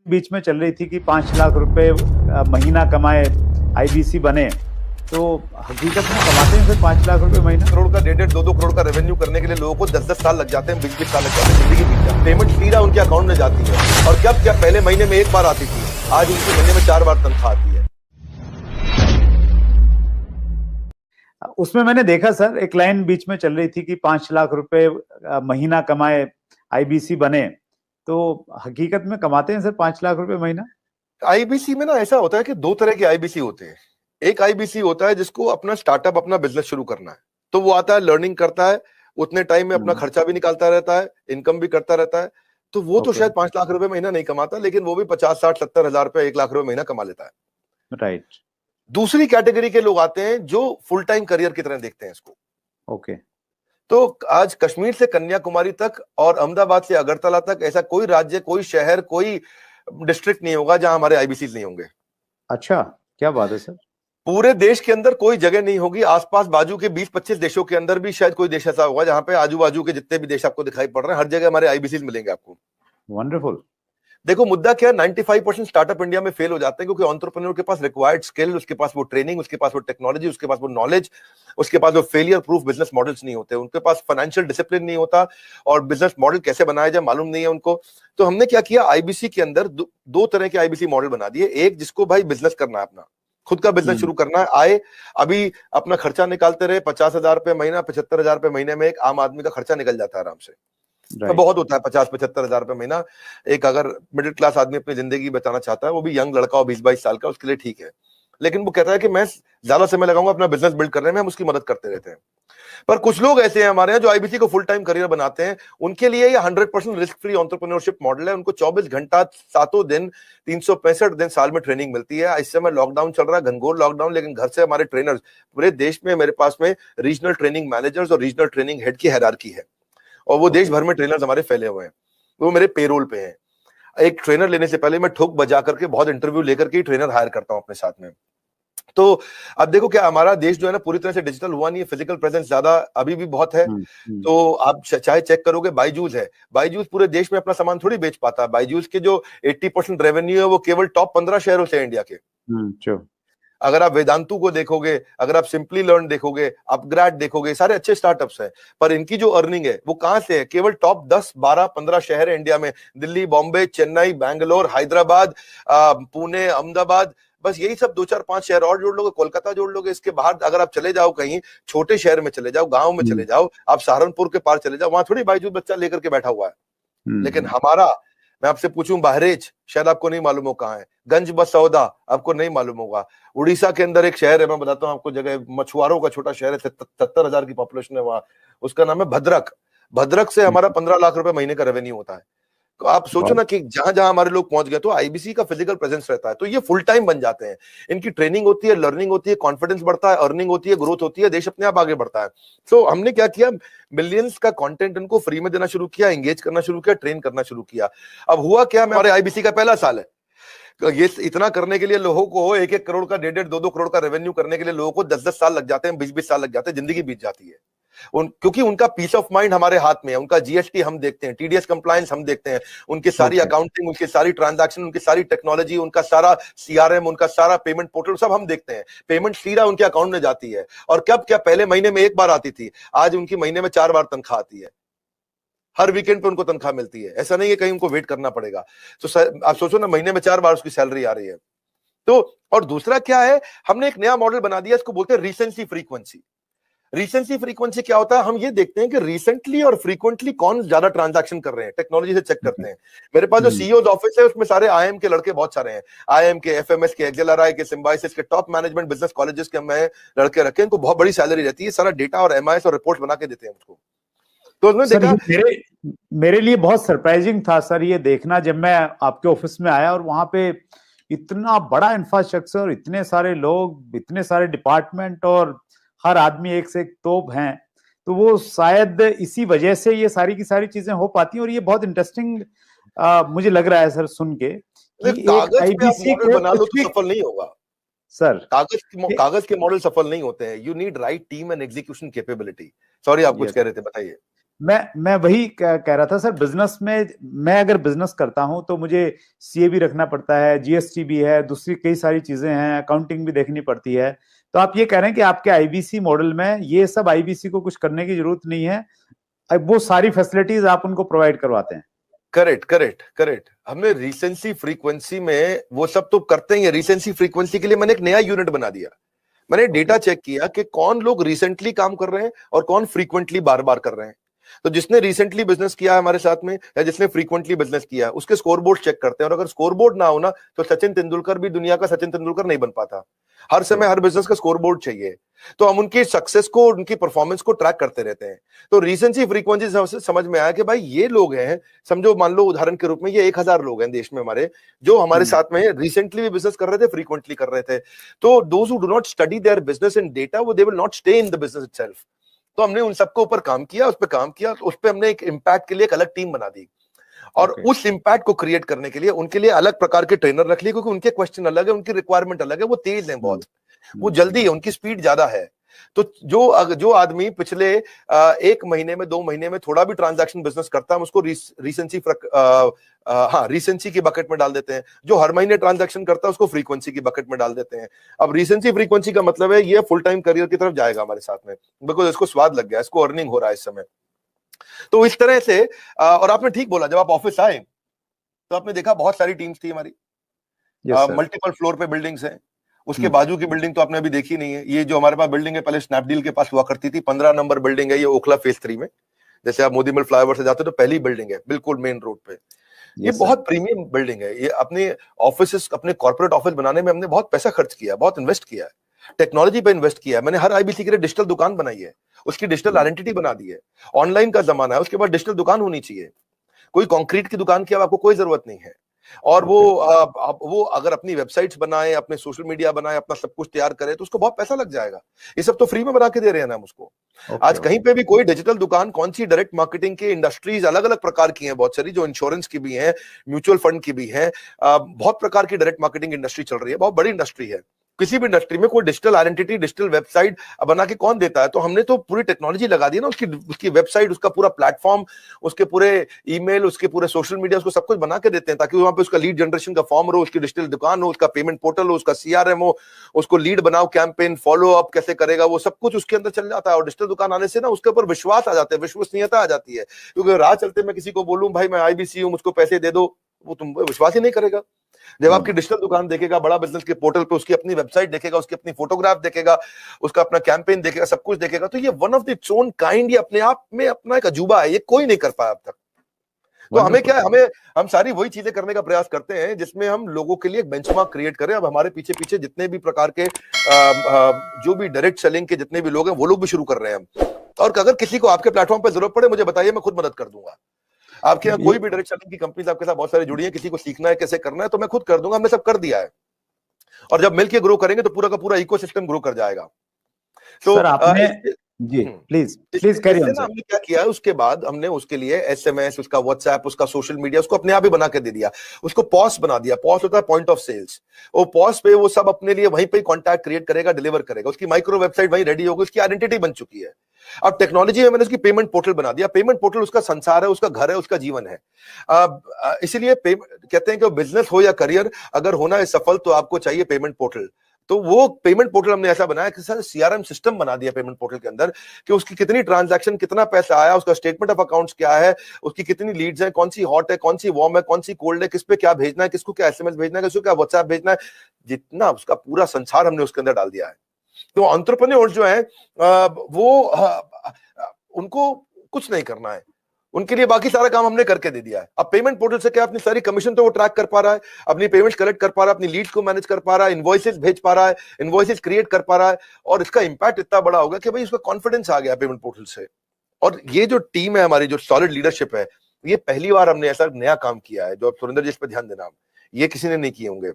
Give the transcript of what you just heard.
बीच में चल रही थी कि 5 लाख रुपए महीना कमाए, आईबीसी बने, तो हकीकत में कमाते हैं फिर 5 लाख रुपए महीना? करोड़ का 1.5 2 करोड़ का रेवेन्यू करने के लिए लोगों को 10 साल लग जाते हैं, 20 साल लग जाते हैं, जिंदगी बीत जाती है। पेमेंट सीधा उनके अकाउंट में जाती है। और क्या पहले महीने में एक बार आती थी, आज उनके महीने में 4 बार तनख्वाह आती है। उसमें मैंने देखा सर, एक लाइन बीच में चल रही थी कि 5 लाख रुपए महीना कमाए, आईबीसी बने, तो हकीकत में कमाते हैं सर 5 लाख रुपए महीना? आईबीसी में ना ऐसा होता है कि 2 तरह के आईबीसी होते हैं। एक आईबीसी होता है जिसको अपना स्टार्टअप, अपना बिजनेस शुरू करना है, तो वो आता है, लर्निंग करता है, उतने टाइम में अपना खर्चा भी निकालता रहता है, इनकम भी करता रहता है, तो वो तो शायद 5 लाख रुपए महीना नहीं कमाता, लेकिन वो भी 50 60 70 हजार रुपए, 1 लाख रुपए महीना कमा लेता है। राइट। दूसरी कैटेगरी के लोग आते हैं जो फुल टाइम करियर की तरह देखते हैं इसको। ओके। तो आज कश्मीर से कन्याकुमारी तक और अहमदाबाद से अगरतला तक ऐसा कोई राज्य, कोई शहर, कोई डिस्ट्रिक्ट नहीं होगा जहां हमारे आईबीसी नहीं होंगे। अच्छा, क्या बात है सर। पूरे देश के अंदर कोई जगह नहीं होगी, आसपास बाजू के 20-25 देशों के अंदर भी शायद कोई देश ऐसा होगा जहां पे आजू बाजू के जितने भी देश आपको दिखाई पड़ रहे हैं, हर जगह हमारे आईबीसी मिलेंगे आपको। वंडरफुल। देखो मुद्दा क्या है, 95% स्टार्टअप इंडिया में फेल हो जाते हैं क्योंकि एंटरप्रेन्योर के पास रिक्वायर्ड स्किल, उसके पास वो ट्रेनिंग, उसके पास वो टेक्नोलॉजी, उसके पास वो नॉलेज, उसके पास वो फेलियर प्रूफ बिजनेस मॉडल्स नहीं होते, उनके पास फाइनेंशियल डिसिप्लिन नहीं होता और बिजनेस मॉडल कैसे बनाया जाए मालूम नहीं है उनको। तो हमने क्या किया, आईबीसी के अंदर दो तरह के आईबीसी मॉडल बना दिए। एक जिसको भाई बिजनेस करना है, अपना खुद का बिजनेस शुरू करना है, आए अभी अपना खर्चा निकालते रहे, 50,000 रुपए महीना, 75,000 रुपए महीने में एक आम आदमी का खर्चा निकल जाता है आराम से। तो बहुत होता है 50-75 हजार रुपए महीना। एक अगर मिडिल क्लास आदमी अपनी जिंदगी बचाना चाहता है, वो भी यंग लड़का हो 20-22 साल का, उसके लिए ठीक है। लेकिन वो कहता है कि मैं ज्यादा समय लगाऊंगा अपना बिजनेस बिल्ड करने में, हम उसकी मदद करते रहते हैं। पर कुछ लोग ऐसे हैं हमारे यहाँ जो आईबीसी को फुल टाइम करियर बनाते हैं, उनके लिए ये 100% रिस्क फ्री एंटरप्रेन्योरशिप मॉडल है। उनको 24 घंटा 7 दिन 365 दिन साल में ट्रेनिंग मिलती है। इस समय लॉकडाउन चल रहा है, घनघोर लॉकडाउन, लेकिन घर से हमारे ट्रेनर्स पूरे देश में, मेरे पास में रीजनल ट्रेनिंग मैनेजर्स और रीजनल ट्रेनिंग हेड की हायरार्की है और वो देश भर में ट्रेनर्स हमारे फैले हुए हैं, वो मेरे पेरोल पे हैं। एक ट्रेनर लेने से पहले मैं ठोक बजा करके बहुत इंटरव्यू लेकर के ट्रेनर हायर करता हूं अपने साथ में। तो अब देखो क्या हमारा देश जो है ना पूरी तरह से डिजिटल हुआ नहीं है, फिजिकल प्रेजेंस ज्यादा अभी भी बहुत है। तो आप चाहे चेक करोगे, बायजूस है, बायजूस पूरे देश में अपना सामान थोड़ी बेच पाता है। बायजूस के जो 80% रेवेन्यू है वो केवल टॉप 15 शहरों से इंडिया के। अगर आप वेदांतु को देखोगे, अगर आप सिंपली लर्न देखोगे, अपग्रेड देखोगे, सारे अच्छे स्टार्टअप्स हैं, पर इनकी जो अर्निंग है वो कहां से है? केवल टॉप 10 12 15 शहर है इंडिया में, दिल्ली, बॉम्बे, चेन्नई, बैंगलोर, हैदराबाद, पुणे, अहमदाबाद, बस यही सब 2 4 5 शहर और जोड़ लोगे, कोलकाता जोड़ लोगे। इसके बाहर अगर आप चले जाओ, कहीं छोटे शहर में चले जाओ, गांव में चले जाओ, आप सहारनपुर के पार चले जाओ, वहां थोड़ी बायजूस बच्चा लेकर के बैठा हुआ है। लेकिन हमारा, मैं आपसे पूछूं, बहरेच शायद आपको नहीं मालूम हो कहां है, गंज बसौदा आपको नहीं मालूम होगा, उड़ीसा के अंदर एक शहर है, मैं बताता हूं आपको जगह, मछुआरों का छोटा शहर है, 70,000 की पॉपुलेशन है वहां, उसका नाम है भद्रक। भद्रक से हमारा 15 लाख रुपए महीने का रेवेन्यू होता है। तो आप सोचो ना कि जहां जहां हमारे लोग पहुंच गए, तो आईबीसी का फिजिकल प्रेजेंस रहता है, तो ये फुल टाइम बन जाते हैं। इनकी ट्रेनिंग होती है, लर्निंग होती है, कॉन्फिडेंस बढ़ता है, अर्निंग होती है, ग्रोथ होती है, देश अपने आप आगे बढ़ता है। तो हमने क्या किया, मिलियंस का कंटेंट इनको फ्री में देना शुरू किया, एंगेज करना शुरू किया, ट्रेन करना शुरू किया। अब हुआ क्या, हमारे आईबीसी का पहला साल है, ये इतना करने के लिए लोगों को 1-1 करोड़ का, 1.5 2 करोड़ का रेवेन्यू करने के लिए लोगों को 10-10 साल लग जाते हैं, 20-20 साल लग जाते हैं, जिंदगी बीत जाती है। क्योंकि उनका पीस ऑफ माइंड हमारे हाथ में है, उनका जीएसटी हम देखते हैं, टीडीएस कंप्लायंस हम देखते हैं, उनकी सारी अकाउंटिंग, उनकी सारी ट्रांजैक्शन, उनकी सारी टेक्नोलॉजी, उनका सारा सीआरएम, उनका सारा पेमेंट पोर्टल सब हम देखते हैं। पेमेंट सीधा उनके अकाउंट में जाती है। और कब क्या, पहले महीने में एक बार आती थी, आज उनकी महीने में 4 बार तनख्वाह आती है। हर वीकेंड पे उनको तनख्वाह मिलती है, ऐसा नहीं है कहीं उनको वेट करना पड़ेगा। तो आप सोचो ना, महीने में 4 बार उसकी सैलरी आ रही है। तो और दूसरा क्या है, हमने एक नया मॉडल बना दिया, इसको बोलते हैं रीसेंसी फ्रीक्वेंसी। रीसेंसी फ्रीक्वेंसी क्या होता है, हम ये देखते हैं कि रिसेंटली और फ्रीक्वेंटली कौन ज्यादा ट्रांजैक्शन कर रहे हैं, टेक्नोलॉजी से चेक करते हैं। मेरे पास जो सीईओ ऑफिस है उसमें सारे आईएम के लड़के बहुत सारे हैं, आईएम के, एफएमएस के, एक्सेलआरआई के, सिम्बायोसिस के, टॉप मैनेजमेंट बिजनेस कॉलेजेस के मैं लड़के रखे, इनको बहुत बड़ी सैलरी रहती है, सारा डेटा और एमआईएस और रिपोर्ट बना के देते हैं मुझको। तो उसने देखा, मेरे लिए बहुत सरप्राइजिंग था सर ये देखना, जब मैं आपके ऑफिस में आया और वहां पे इतना बड़ा इंफ्रास्ट्रक्चर, इतने सारे लोग, इतने सारे डिपार्टमेंट और हर आदमी एक से एक तोप हैं, तो वो शायद इसी वजह से ये सारी की सारी चीजें हो पाती हैं। और ये बहुत इंटरेस्टिंग मुझे लग रहा है सर सुन के कि कागज पे आप मॉडल बना लो तो सफल नहीं होगा सर। कागज के मॉडल सफल नहीं होते हैं। You need right team and execution capability. Sorry, आप कुछ कह रहे थे, बताइए। मैं वही कह रहा था सर, बिजनेस में मैं अगर बिजनेस करता हूं तो मुझे सीए भी रखना पड़ता है, जीएसटी भी है, दूसरी कई सारी चीजें हैं, अकाउंटिंग भी देखनी पड़ती है। तो आप ये कह रहे हैं कि आपके आईबीसी मॉडल में ये सब आईबीसी को कुछ करने की जरूरत नहीं है, अब वो सारी फैसिलिटीज आप उनको प्रोवाइड करवाते हैं? Correct correct correct. हमने रिसेंसी फ्रीक्वेंसी में वो सब तो करते ही है। रिसेंसी फ्रीक्वेंसी के लिए मैंने एक नया यूनिट बना दिया। मैंने डेटा चेक किया कि कौन लोग रिसेंटली काम कर रहे हैं और कौन फ्रीक्वेंटली बार बार कर रहे हैं। तो जिसने रिसेंटली बिजनेस किया है हमारे साथ में या जिसने फ्रीक्वेंटली बिजनेस किया है, उसके स्कोर बोर्ड चेक करते हैं। और अगर स्कोर बोर्ड ना हो ना, तो सचिन तेंदुलकर भी दुनिया का सचिन तेंदुलकर नहीं बन पाता। हर समय हर बिजनेस का स्कोर बोर्ड चाहिए। तो हम उनकी सक्सेस को, उनकी परफॉर्मेंस को ट्रैक करते रहते हैं। तो रिसेंसी फ्रीक्वेंसी से समझ में आया कि भाई ये लोग हैं, समझो मान लो उदाहरण के रूप में ये 1000 लोग हैं देश में हमारे, जो हमारे साथ में रिसेंटली भी बिजनेस कर रहे थे, फ्रीक्वेंटली कर रहे थे। तो those who do not study their business in data, वो they will not stay in the business itself. तो हमने उन सबके ऊपर काम किया, उस पर काम किया, तो उस पर हमने एक इम्पैक्ट के लिए एक अलग टीम बना दी। और उस इम्पैक्ट को क्रिएट करने के लिए उनके लिए अलग प्रकार के ट्रेनर रख लिए, क्योंकि उनके क्वेश्चन अलग है, उनकी रिक्वायरमेंट अलग है। वो तेज है बहुत, वो जल्दी है, उनकी स्पीड ज्यादा है। तो जो आदमी पिछले 1 महीने में 2 महीने में थोड़ा भी ट्रांजैक्शन बिजनेस करता है, हम उसको रिसेंसी की बकेट में डाल देते हैं। जो हर महीने ट्रांजैक्शन करता है उसको फ्रीक्वेंसी की बकेट में डाल देते हैं। अब रिसेंसी फ्रीक्वेंसी का मतलब है ये फुल टाइम करियर की तरफ जाएगा हमारे साथ में, बिकॉज इसको स्वाद लग गया, इसको अर्निंग हो रहा है इस समय। तो इस तरह से और आपने ठीक बोला, जब आप ऑफिस आए तो आपने देखा बहुत सारी टीम्स थी हमारी, मल्टीपल फ्लोर पे बिल्डिंग्स हैं। उसके बाजू की बिल्डिंग तो आपने अभी देखी नहीं है। ये जो हमारे पास बिल्डिंग है, पहले स्नैपडील के पास हुआ करती थी, 15 नंबर बिल्डिंग है ये, ओखला फेज 3 में। जैसे आप मोदी मिल फ्लाईओवर से जाते हो तो पहली बिल्डिंग है, बिल्कुल मेन रोड पे। ये बहुत प्रीमियम बिल्डिंग है। ये अपने ऑफिस, अपने कॉर्पोरेट ऑफिस बनाने में हमने बहुत पैसा खर्च किया, बहुत इन्वेस्ट किया है, टेक्नोलॉजी पे इन्वेस्ट किया है। मैंने हर आईबीसी के लिए डिजिटल दुकान बनाई है, उसकी डिजिटल आइडेंटिटी बना दी है। ऑनलाइन का जमाना है, उसके बाद डिजिटल दुकान होनी चाहिए। कोई कंक्रीट की दुकान की अब आपको कोई जरूरत नहीं है। और वो अगर अपनी वेबसाइट्स बनाए, अपने सोशल मीडिया बनाए, अपना सब कुछ तैयार करे, तो उसको बहुत पैसा लग जाएगा। ये सब तो फ्री में बना के दे रहे हैं ना हम उसको। आज कहीं पे भी कोई डिजिटल दुकान, कौन सी डायरेक्ट मार्केटिंग की इंडस्ट्रीज अलग अलग प्रकार की हैं, बहुत सारी, जो इंश्योरेंस की भी हैं, म्यूचुअल फंड की भी हैं, बहुत प्रकार की डायरेक्ट मार्केटिंग इंडस्ट्री चल रही है, बहुत बड़ी इंडस्ट्री है। किसी भी इंडस्ट्री में कोई डिजिटल आइडेंटिटी, डिजिटल वेबसाइट बना के कौन देता है? तो हमने तो पूरी टेक्नोलॉजी लगा दी ना, उसकी वेबसाइट, उसका पूरा प्लेटफॉर्म, उसके पूरे ईमेल, उसके पूरे सोशल मीडिया, उसको सब कुछ बना के देते हैं, ताकि वहां पे उसका लीड जनरेशन का फॉर्म हो, उसकी डिजिटल दुकान हो, उसका पेमेंट पोर्टल हो, उसका सीआरएम हो, उसको लीड बनाओ, कैंपेन फॉलो अप कैसे करेगा, वो सब कुछ उसके अंदर चल जाता है। और डिजिटल दुकान आने से ना उसके ऊपर विश्वास आ जाता है, विश्वसनीयता आ जाती है। क्योंकि राह चलते मैं किसी को बोलूं भाई मैं आईबीसी हूं, मुझको पैसे दे दो, वो तुम विश्वास ही नहीं करेगा। जब आपकी डिजिटल दुकान देखेगा, बड़ा बिजनेस के पोर्टल पे उसकी अपनी वेबसाइट देखेगा, उसकी अपनी फोटोग्राफ देखेगा, उसका अपना कैंपेन देखेगा, सब कुछ देखेगा, तो ये one of the its own kind, ये अपने आप में अपना एक अजूबा है, ये कोई नहीं कर पाया अब तक। तो हमें क्या है, हम सारी वही चीजें करने का प्रयास करते हैं जिसमें हम लोगों के लिए एक बेंचमार्क क्रिएट करें। अब हमारे पीछे पीछे जितने भी प्रकार के जो भी डायरेक्ट सेलिंग के जितने भी लोग हैं, वो लोग भी शुरू कर रहे हैं हम। और अगर किसी को आपके प्लेटफॉर्म पर जरूरत पड़े, मुझे बताइए, मैं खुद मदद कर दूंगा। आपके यहाँ कोई भी डायरेक्ट सेलिंग की कंपनीज आपके साथ बहुत सारी जुड़ी है, किसी को सीखना है कैसे करना है, तो मैं खुद कर दूंगा, हमने सब कर दिया है। और जब मिलके ग्रो करेंगे तो पूरा का पूरा इकोसिस्टम ग्रो कर जाएगा। तो सर आपने जी प्लीज कैरी ऑन सर। हमने क्या किया है, उसके बाद हमने उसके लिए एसएमएस, उसका व्हाट्सएप, उसका सोशल मीडिया, उसको अपने आप ही बना के दे दिया। उसको पॉस बना दिया। पॉस होता है पॉइंट ऑफ सेल्स। वो पॉस पे वो सब अपने लिए वहीं पे कॉन्टैक्ट क्रिएट करेगा, डिलीवर करेगा। उसकी माइक्रो वेबसाइट वहीं रेडी होगी, उसकी आइडेंटिटी बन चुकी है। अब टेक्नोलॉजी में मैंने उसकी पेमेंट पोर्टल बना दिया। पेमेंट पोर्टल उसका संसार है, उसका घर है, उसका जीवन है। इसीलिए कहते हैं कि बिजनेस हो या करियर, अगर होना है सफल, तो आपको चाहिए पेमेंट पोर्टल। तो वो पेमेंट पोर्टल हमने ऐसा बनाया कि सर सीआरएम सिस्टम बना दिया पेमेंट पोर्टल के अंदर, कि उसकी कितनी ट्रांजैक्शन, कितना पैसा आया, उसका स्टेटमेंट ऑफ अकाउंट्स क्या है, उसकी कितनी लीड्स हैं, कौन सी हॉट है, कौन सी वार्म है, कौन सी कोल्ड है, किस पे क्या भेजना है, किसको क्या एसएमएस भेजना है, किसको क्या व्हाट्सएप भेजना है, जितना उसका पूरा संसार हमने उसके अंदर डाल दिया है। तो एंटरप्रेन्योर्स जो है उनको कुछ नहीं करना है, उनके लिए बाकी सारा काम हमने करके दे दिया है। अब पेमेंट पोर्टल से क्या, अपनी सारी कमीशन तो वो ट्रैक कर पा रहा है, अपनी पेमेंट्स कलेक्ट कर पा रहा है, अपनी लीड्स को मैनेज कर पा रहा है, इनवॉइसेस भेज पा रहा है, इनवॉइसेस क्रिएट कर पा रहा है। और इसका इंपैक्ट इतना बड़ा होगा कि भाई उसका कॉन्फिडेंस आ गया पेमेंट पोर्टल से। और ये जो टीम है हमारी, जो सॉलिड लीडरशिप है, ये पहली बार हमने ऐसा नया काम किया है। जो अब सुरेंद्र जी इस पर ध्यान देना, ये किसी ने नहीं किए होंगे।